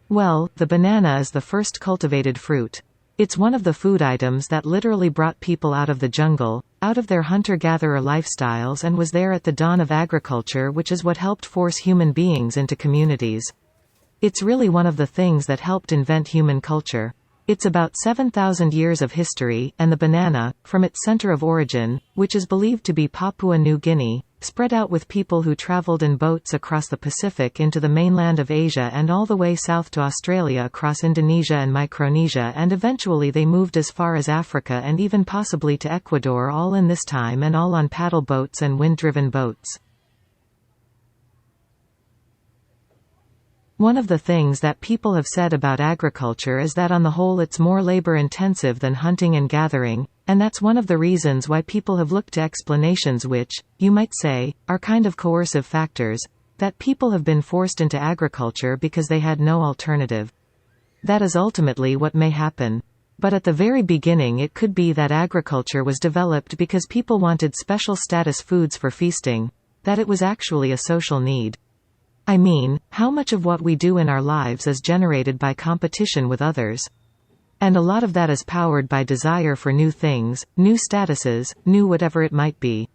Well, the banana is the first cultivated fruit. It's one of the food items that literally brought people out of the jungle, out of their hunter-gatherer lifestyles, and was there at the dawn of agriculture, which is what helped force human beings into communities. It's really one of the things that helped invent human culture. It's about 7,000 years of history, and the banana, from its center of origin, which is believed to be Papua New Guinea, spread out with people who traveled in boats across the Pacific into the mainland of Asia and all the way south to Australia across Indonesia and Micronesia, and eventually they moved as far as Africa and even possibly to Ecuador, all in this time, and all on paddle boats and wind-driven boats. One of the things that people have said about agriculture is that on the whole it's more labor-intensive than hunting and gathering, and that's one of the reasons why people have looked to explanations which, you might say, are kind of coercive factors, that people have been forced into agriculture because they had no alternative. That is ultimately what may happen. But at the very beginning it could be that agriculture was developed because people wanted special status foods for feasting, that it was actually a social need. I mean, how much of what we do in our lives is generated by competition with others? And a lot of that is powered by desire for new things, new statuses, new whatever it might be.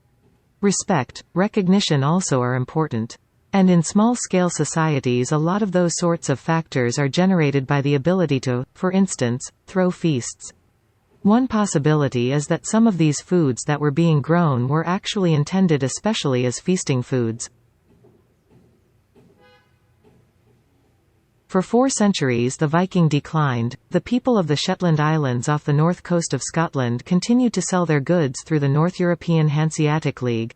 Respect, recognition also are important. And in small-scale societies a lot of those sorts of factors are generated by the ability to, for instance, throw feasts. One possibility is that some of these foods that were being grown were actually intended especially as feasting foods. For 4 centuries the Viking declined. The people of the Shetland Islands off the north coast of Scotland continued to sell their goods through the North European Hanseatic League.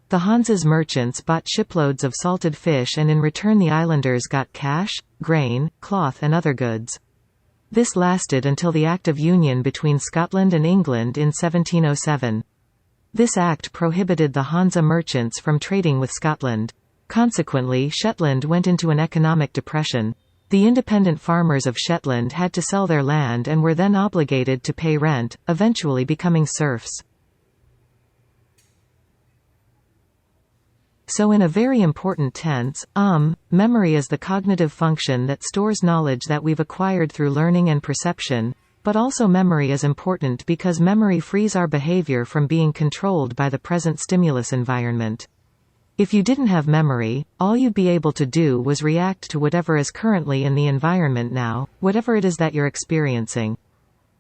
The Hanse's merchants bought shiploads of salted fish, and in return the islanders got cash, grain, cloth and other goods. This lasted until the Act of Union between Scotland and England in 1707. This act prohibited the Hanse merchants from trading with Scotland. Consequently, Shetland went into an economic depression. The independent farmers of Shetland had to sell their land and were then obligated to pay rent, eventually becoming serfs. So in a very important tense, memory is the cognitive function that stores knowledge that we've acquired through learning and perception, but also memory is important because memory frees our behavior from being controlled by the present stimulus environment. If you didn't have memory, all you'd be able to do was react to whatever is currently in the environment now, whatever it is that you're experiencing.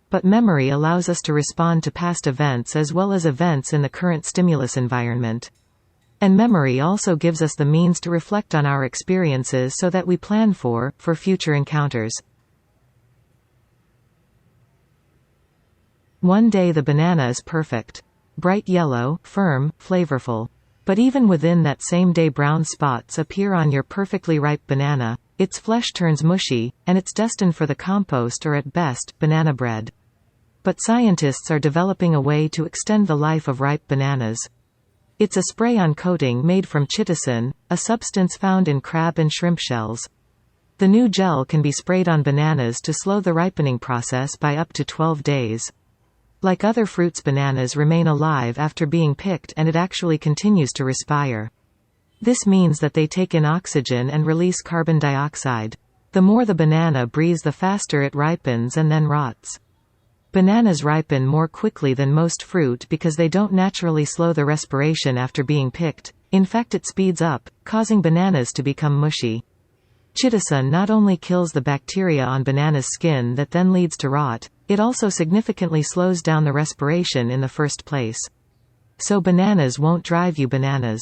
But memory allows us to respond to past events as well as events in the current stimulus environment. And memory also gives us the means to reflect on our experiences so that we plan for future encounters. One day the banana is perfect. Bright yellow, firm, flavorful. But even within that same day brown spots appear on your perfectly ripe banana, its flesh turns mushy, and it's destined for the compost or at best, banana bread. But scientists are developing a way to extend the life of ripe bananas. It's a spray-on coating made from chitosan, a substance found in crab and shrimp shells. The new gel can be sprayed on bananas to slow the ripening process by up to 12 days. Like other fruits, bananas remain alive after being picked, and it actually continues to respire. This means that they take in oxygen and release carbon dioxide. The more the banana breathes, the faster it ripens and then rots. Bananas ripen more quickly than most fruit because they don't naturally slow the respiration after being picked. In fact, it speeds up, causing bananas to become mushy. Chitosan not only kills the bacteria on banana's skin that then leads to rot, it also significantly slows down the respiration in the first place. So bananas won't drive you bananas.